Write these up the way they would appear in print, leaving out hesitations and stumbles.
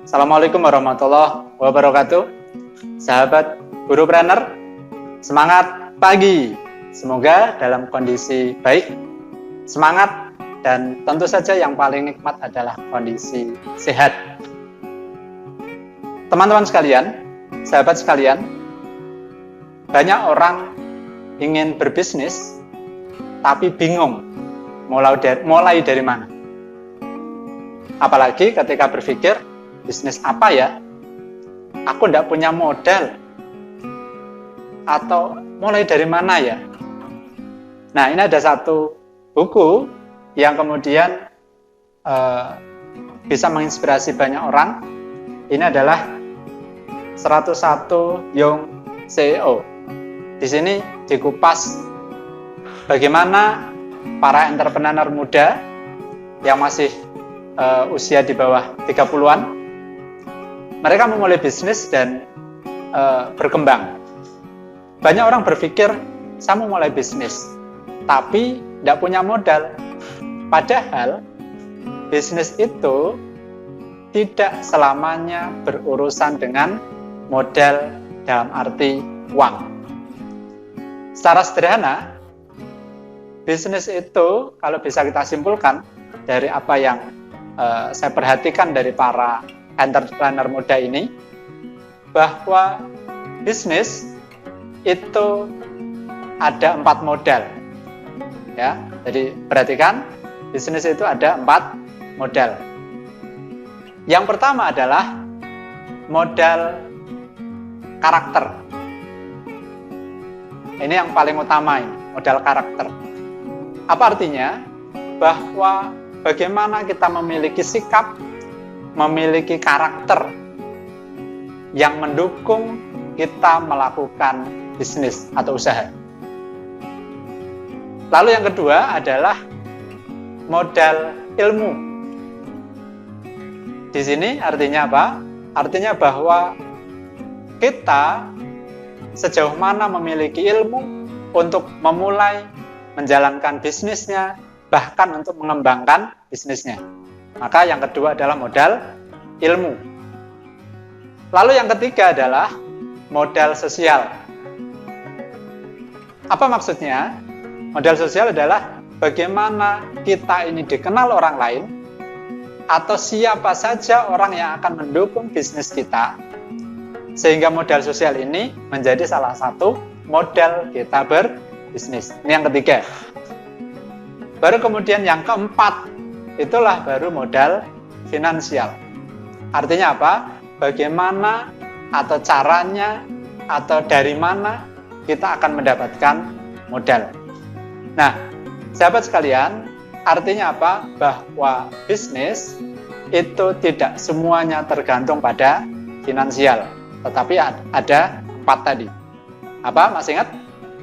Assalamualaikum warahmatullahi wabarakatuh. Sahabat Buropreneur, semangat pagi. Semoga dalam kondisi baik, semangat, dan tentu saja yang paling nikmat adalah kondisi sehat. Teman-teman sekalian, sahabat sekalian, banyak orang ingin berbisnis tapi bingung mulai dari mana. Apalagi ketika berpikir, bisnis apa ya? Aku tidak punya modal. Atau mulai dari mana ya? Nah, ini ada satu buku yang kemudian bisa menginspirasi banyak orang. Ini adalah 101 Young CEO. Di sini dikupas bagaimana para entrepreneur muda yang masih usia di bawah 30-an, mereka memulai bisnis dan berkembang. Banyak orang berpikir, saya mau mulai bisnis, tapi tidak punya modal. Padahal, bisnis itu tidak selamanya berurusan dengan modal dalam arti uang. Secara sederhana, bisnis itu kalau bisa kita simpulkan dari apa yang saya perhatikan dari para entrepreneur muda ini, bahwa bisnis itu ada 4 modal. Ya, jadi perhatikan, bisnis itu ada 4 modal. Yang pertama adalah modal karakter. Ini yang paling utama, ini modal karakter. Apa artinya? Bahwa bagaimana kita memiliki sikap, memiliki karakter yang mendukung kita melakukan bisnis atau usaha. Lalu yang kedua adalah modal ilmu. Di sini artinya apa? Artinya bahwa kita sejauh mana memiliki ilmu untuk memulai menjalankan bisnisnya, bahkan untuk mengembangkan bisnisnya. Maka yang kedua adalah modal ilmu. Lalu yang ketiga adalah modal sosial. Apa maksudnya? Modal sosial adalah bagaimana kita ini dikenal orang lain, atau siapa saja orang yang akan mendukung bisnis kita, sehingga modal sosial ini menjadi salah satu modal kita berbisnis. Ini yang ketiga. Baru kemudian yang keempat, itulah baru modal finansial. Artinya apa? Bagaimana atau caranya atau dari mana kita akan mendapatkan modal. Nah, sahabat sekalian, artinya apa? Bahwa bisnis itu tidak semuanya tergantung pada finansial, tetapi ada 4 tadi. Apa? Masih ingat?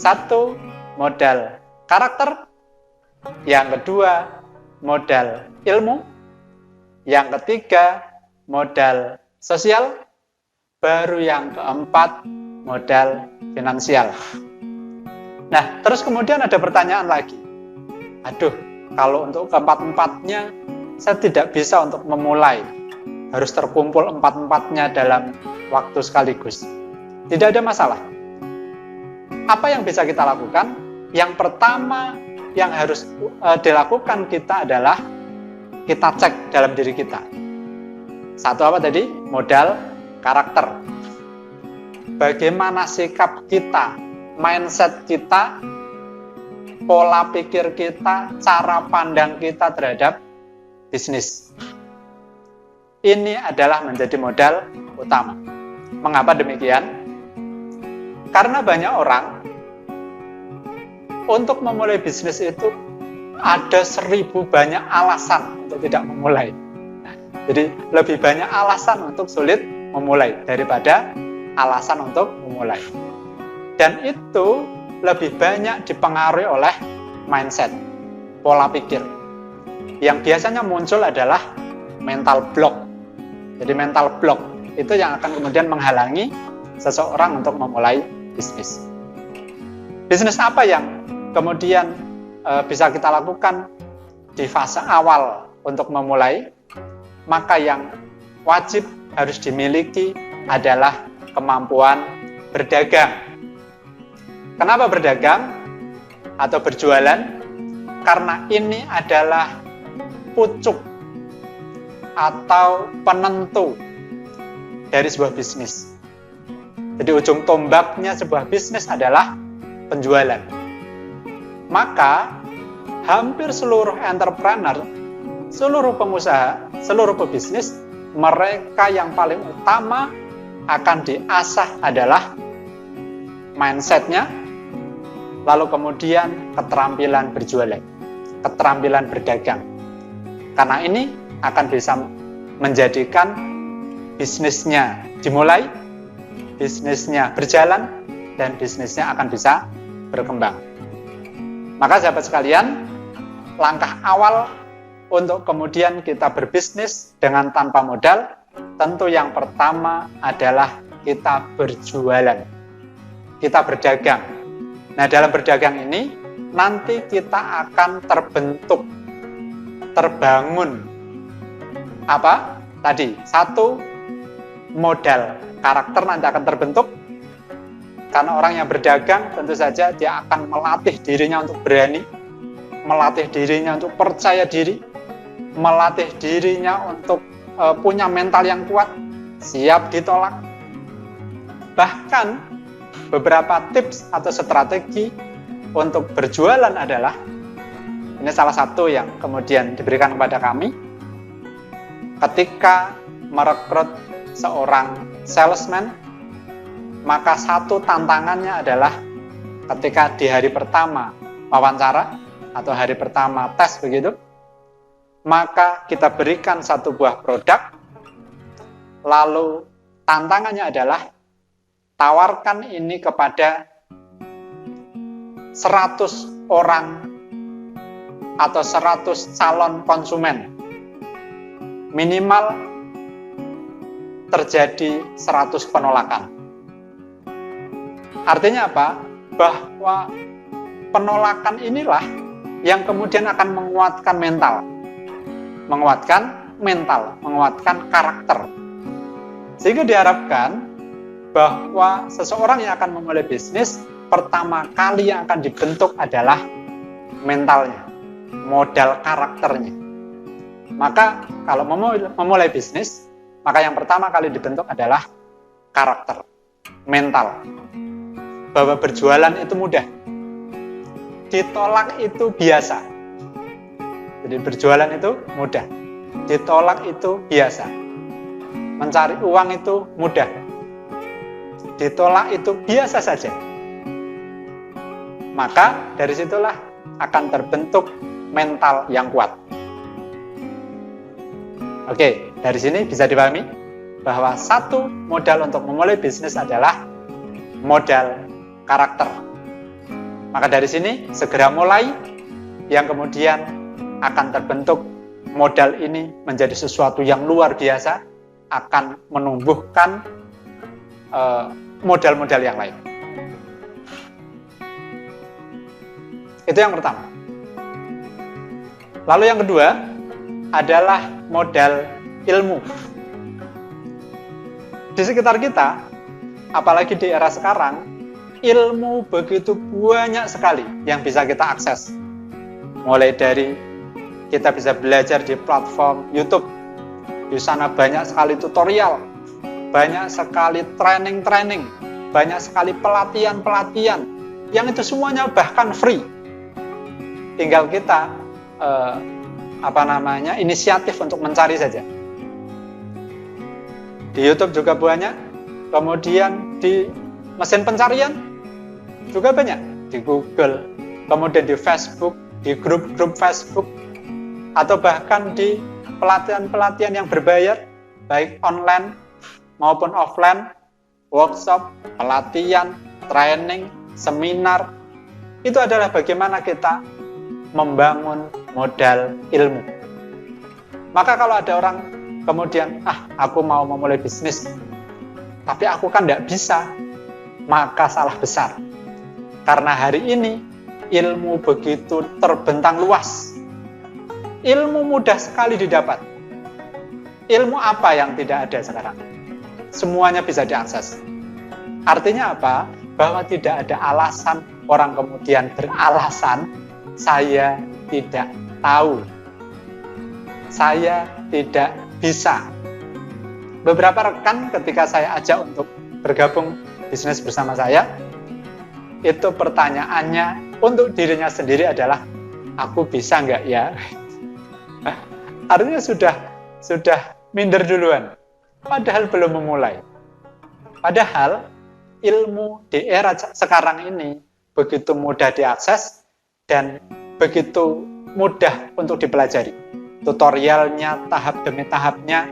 1, modal karakter. Yang kedua, modal ilmu. Yang ketiga, modal sosial. Baru yang keempat, modal finansial. Nah, terus kemudian ada pertanyaan lagi. Aduh, kalau untuk keempat-empatnya, saya tidak bisa untuk memulai. Harus terkumpul 4-empatnya dalam waktu sekaligus. Tidak ada masalah. Apa yang bisa kita lakukan? Yang pertama yang harus dilakukan kita adalah kita cek dalam diri kita. Satu apa tadi? Modal karakter. Bagaimana sikap kita, mindset kita, pola pikir kita, cara pandang kita terhadap bisnis. Ini adalah menjadi modal utama. Mengapa demikian? Karena banyak orang untuk memulai bisnis itu ada 1000 banyak alasan untuk tidak memulai. Jadi lebih banyak alasan untuk sulit memulai daripada alasan untuk memulai. Dan itu lebih banyak dipengaruhi oleh mindset, pola pikir. Yang biasanya muncul adalah mental block. Jadi mental block itu yang akan kemudian menghalangi seseorang untuk memulai bisnis. Bisnis apa yang kemudian bisa kita lakukan di fase awal untuk memulai? Maka yang wajib harus dimiliki adalah kemampuan berdagang. Kenapa berdagang atau berjualan? Karena ini adalah pucuk atau penentu dari sebuah bisnis. Jadi ujung tombaknya sebuah bisnis adalah penjualan. Maka hampir seluruh entrepreneur, seluruh pengusaha, seluruh pebisnis, mereka yang paling utama akan diasah adalah mindset-nya, lalu kemudian keterampilan berjualan, keterampilan berdagang. Karena ini akan bisa menjadikan bisnisnya dimulai, bisnisnya berjalan, dan bisnisnya akan bisa berkembang. Maka sahabat sekalian, langkah awal untuk kemudian kita berbisnis dengan tanpa modal, tentu yang pertama adalah kita berjualan, kita berdagang. Nah, dalam berdagang ini nanti kita akan terbangun apa? Tadi, satu, modal karakter nanti akan terbentuk. Karena orang yang berdagang tentu saja dia akan melatih dirinya untuk berani, melatih dirinya untuk percaya diri, melatih dirinya untuk punya mental yang kuat, siap ditolak. Bahkan beberapa tips atau strategi untuk berjualan adalah, ini salah satu yang kemudian diberikan kepada kami, ketika merekrut seorang salesman, maka satu tantangannya adalah ketika di hari pertama wawancara atau hari pertama tes begitu, maka kita berikan satu buah produk, lalu tantangannya adalah tawarkan ini kepada 100 orang atau 100 calon konsumen. Minimal terjadi 100 penolakan. Artinya apa? Bahwa penolakan inilah yang kemudian akan menguatkan mental. Menguatkan karakter. Sehingga diharapkan bahwa seseorang yang akan memulai bisnis, pertama kali yang akan dibentuk adalah mentalnya, modal karakternya. Maka kalau memulai bisnis, maka yang pertama kali dibentuk adalah karakter, mental. Bahwa berjualan itu mudah, ditolak itu biasa. Jadi berjualan itu mudah, ditolak itu biasa. Mencari uang itu mudah, ditolak itu biasa saja. Maka dari situlah akan terbentuk mental yang kuat. Oke, dari sini bisa dipahami bahwa satu modal untuk memulai bisnis adalah modal karakter. Maka dari sini segera mulai, yang kemudian akan terbentuk modal ini menjadi sesuatu yang luar biasa, akan menumbuhkan modal-modal yang lain. Itu yang pertama. Lalu yang kedua adalah modal ilmu. Di sekitar kita, apalagi di era sekarang, ilmu begitu banyak sekali yang bisa kita akses. Mulai dari kita bisa belajar di platform YouTube. Di sana banyak sekali tutorial, banyak sekali training-training, banyak sekali pelatihan-pelatihan, yang itu semuanya bahkan free. Tinggal kita inisiatif untuk mencari saja. Di YouTube juga banyak, kemudian di mesin pencarian juga banyak, di Google, kemudian di Facebook, di grup-grup Facebook, atau bahkan di pelatihan-pelatihan yang berbayar, baik online maupun offline, workshop, pelatihan, training, seminar. Itu adalah bagaimana kita membangun modal ilmu. Maka kalau ada orang kemudian, aku mau memulai bisnis, tapi aku kan tidak bisa, maka salah besar. Karena hari ini ilmu begitu terbentang luas. Ilmu mudah sekali didapat. Ilmu apa yang tidak ada sekarang? Semuanya bisa diakses. Artinya apa? Bahwa tidak ada alasan orang kemudian beralasan, saya tidak tahu, saya tidak bisa. Beberapa rekan ketika saya ajak untuk bergabung bisnis bersama saya, itu pertanyaannya untuk dirinya sendiri adalah, aku bisa nggak ya? Artinya sudah minder duluan, padahal belum memulai. Padahal ilmu di era sekarang ini begitu mudah diakses dan begitu mudah untuk dipelajari. Tutorialnya, tahap demi tahapnya,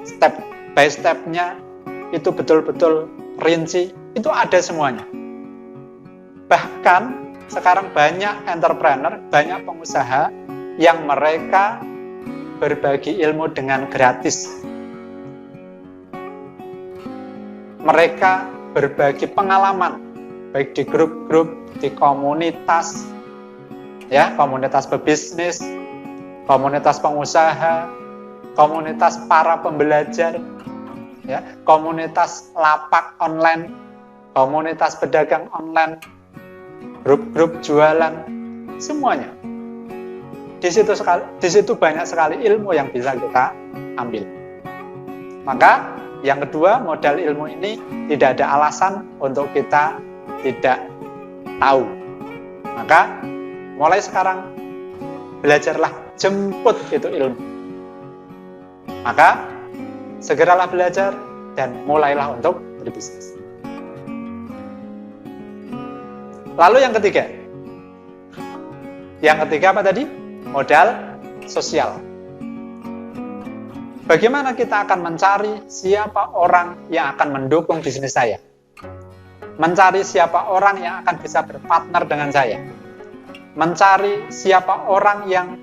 step by stepnya, itu betul-betul rinci, itu ada semuanya. Bahkan sekarang banyak entrepreneur, banyak pengusaha yang mereka berbagi ilmu dengan gratis. Mereka berbagi pengalaman, baik di grup-grup, di komunitas, ya, komunitas pebisnis, komunitas pengusaha, komunitas para pembelajar, ya, komunitas lapak online, komunitas pedagang online, grup-grup jualan, semuanya. Di situ banyak sekali ilmu yang bisa kita ambil. Maka yang kedua, modal ilmu ini tidak ada alasan untuk kita tidak tahu. Maka mulai sekarang belajarlah, jemput itu ilmu. Maka segeralah belajar dan mulailah untuk berbisnis. Lalu yang ketiga. Yang ketiga apa tadi? Modal sosial. Bagaimana kita akan mencari siapa orang yang akan mendukung bisnis saya? Mencari siapa orang yang akan bisa berpartner dengan saya? Mencari siapa orang yang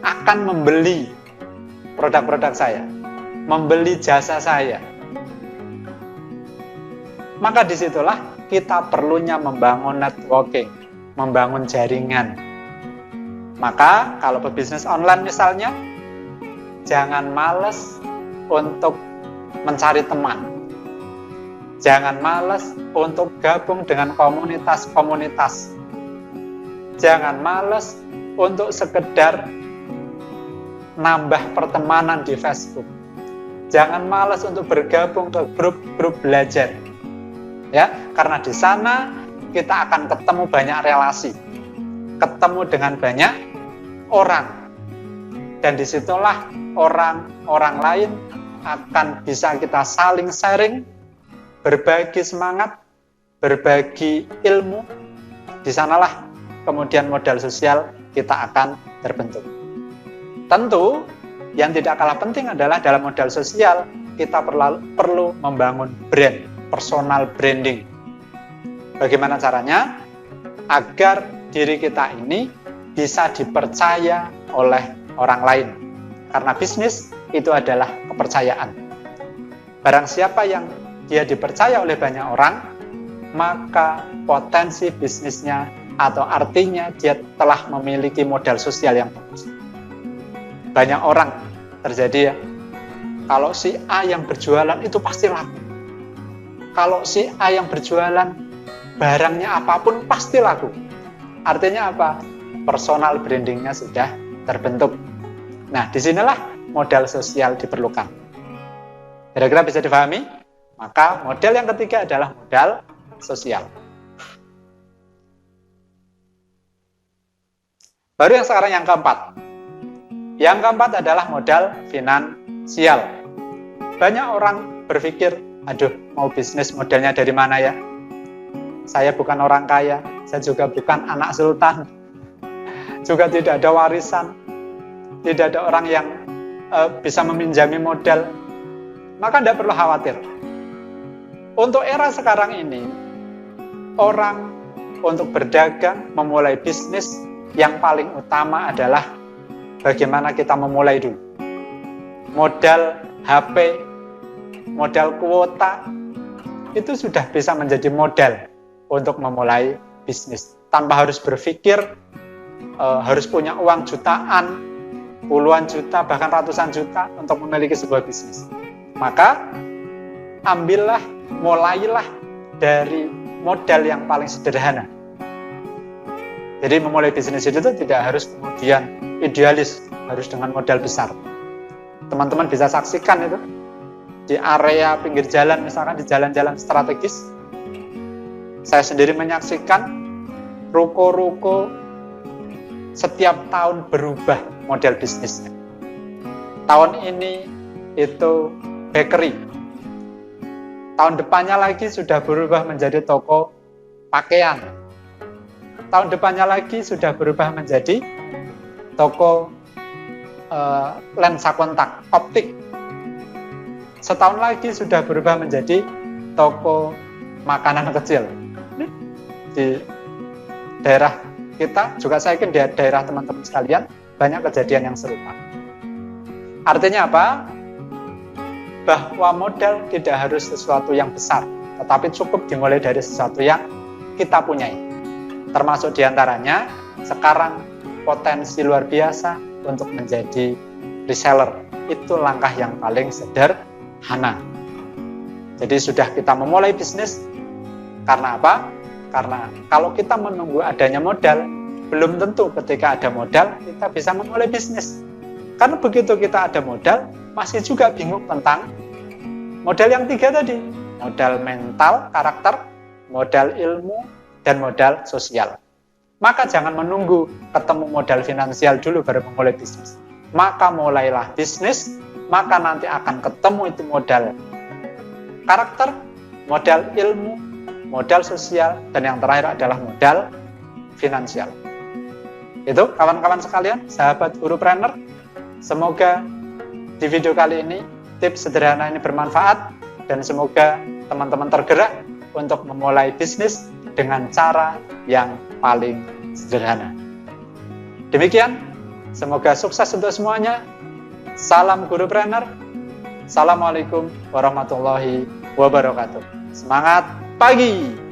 akan membeli produk-produk saya, membeli jasa saya. Maka disitulah kita perlunya membangun networking, membangun jaringan. Maka kalau pebisnis online misalnya, jangan malas untuk mencari teman. Jangan malas untuk gabung dengan komunitas-komunitas. Jangan malas untuk sekedar nambah pertemanan di Facebook. Jangan malas untuk bergabung ke grup-grup belajar. Ya, karena di sana kita akan ketemu banyak relasi. Ketemu dengan banyak orang. Dan disitulah orang-orang lain akan bisa kita saling sharing, berbagi semangat, berbagi ilmu. Di sanalah kemudian modal sosial kita akan terbentuk. Tentu yang tidak kalah penting adalah dalam modal sosial kita perlu membangun brand, personal branding. Bagaimana caranya? Agar diri kita ini bisa dipercaya oleh orang lain. Karena bisnis itu adalah kepercayaan. Barang siapa yang dia dipercaya oleh banyak orang, maka potensi bisnisnya atau artinya dia telah memiliki modal sosial yang bagus. Banyak orang terjadi ya, kalau si A yang berjualan itu pasti laku. Kalau si A yang berjualan barangnya apapun pasti laku. Artinya apa? Personal brandingnya sudah terbentuk. Nah, disinilah modal sosial diperlukan. Kira-kira bisa dipahami? Maka modal yang ketiga adalah modal sosial. Baru yang sekarang yang keempat. Yang keempat adalah modal finansial. Banyak orang berpikir, aduh, mau bisnis modalnya dari mana ya? Saya bukan orang kaya, saya juga bukan anak sultan, juga tidak ada warisan, tidak ada orang yang bisa meminjami modal. Maka tidak perlu khawatir. Untuk era sekarang ini, orang untuk berdagang, memulai bisnis, yang paling utama adalah bagaimana kita memulai dulu. Modal HP, modal kuota, itu sudah bisa menjadi modal untuk memulai bisnis. Tanpa harus berpikir harus punya uang jutaan, puluhan juta, bahkan ratusan juta untuk memiliki sebuah bisnis. Maka ambillah, mulailah dari modal yang paling sederhana. Jadi memulai bisnis itu tidak harus kemudian idealis, harus dengan modal besar. Teman-teman bisa saksikan itu di area pinggir jalan, misalkan di jalan-jalan strategis. Saya sendiri menyaksikan ruko-ruko setiap tahun berubah model bisnisnya. Tahun ini itu bakery. Tahun depannya lagi sudah berubah menjadi toko pakaian. Tahun depannya lagi sudah berubah menjadi toko lensa kontak optik. Setahun lagi sudah berubah menjadi toko makanan kecil. Di daerah kita, juga saya yakin di daerah teman-teman sekalian, banyak kejadian yang serupa. Artinya apa? Bahwa modal tidak harus sesuatu yang besar, tetapi cukup dimulai dari sesuatu yang kita punyai. Termasuk diantaranya, sekarang potensi luar biasa untuk menjadi reseller. Itu langkah yang paling sederhana. Jadi sudah kita memulai bisnis, karena apa? Karena kalau kita menunggu adanya modal, belum tentu ketika ada modal kita bisa memulai bisnis. Karena begitu kita ada modal, masih juga bingung tentang modal yang 3 tadi. Modal mental, karakter, modal ilmu, dan modal sosial. Maka jangan menunggu ketemu modal finansial dulu baru memulai bisnis. Maka mulailah bisnis, maka nanti akan ketemu itu modal karakter, modal ilmu, modal sosial, dan yang terakhir adalah modal finansial. Itu kawan-kawan sekalian, sahabat Gurupreneur, semoga di video kali ini tips sederhana ini bermanfaat dan semoga teman-teman tergerak untuk memulai bisnis dengan cara yang paling sederhana. Demikian, semoga sukses untuk semuanya. Salam Gurupreneur. Assalamualaikum warahmatullahi wabarakatuh. Semangat pagi!